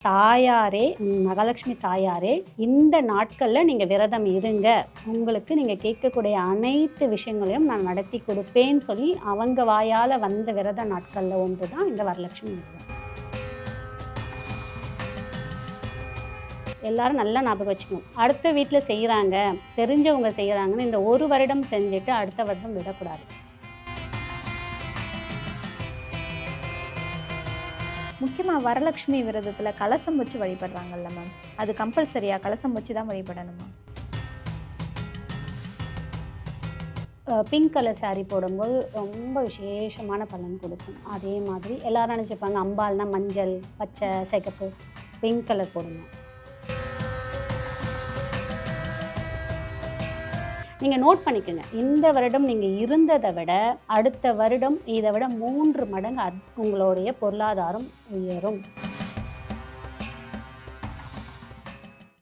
தாயாரே, மகாலட்சுமி தாயாரே, இந்த நாட்களில் நீங்கள் விரதம் இருங்க, உங்களுக்கு நீங்கள் கேட்கக்கூடிய அனைத்து விஷயங்களையும் நான் நடத்தி கொடுப்பேன்னு சொல்லி அவங்க வாயால் வந்த விரத நாட்களில் ஒன்று தான் இந்த வரலட்சுமி விரதம். எல்லாரும் நல்லா ஞாபகம் வச்சுக்கணும். அடுத்த வீட்டில் செய்கிறாங்க, தெரிஞ்சவங்க செய்கிறாங்கன்னு இந்த ஒரு வருடம் செஞ்சுட்டு அடுத்த வருடம் விடக்கூடாது. முக்கியமாக வரலட்சுமி விரதத்தில் கலசம் வச்சு வழிபடுறாங்கல்ல மேம், அது கம்பல்சரியா? கலசம் வச்சு தான் வழிபடணுமா? பிங்க் கலர் சாரீ போடும்போது ரொம்ப விசேஷமான பலன் கொடுக்கும். அதே மாதிரி எல்லாரும் நினச்சிப்பாங்க அம்பாள்னா மஞ்சள், பச்சை, சிகப்பு, பிங்க் கலர் போடணும். நீங்கள் நோட் பண்ணிக்கோங்க, இந்த வருடம் நீங்கள் இருந்ததை விட அடுத்த வருடம் இதை விட 3 மடங்கு உங்களுடைய பொருளாதாரம் உயரும்.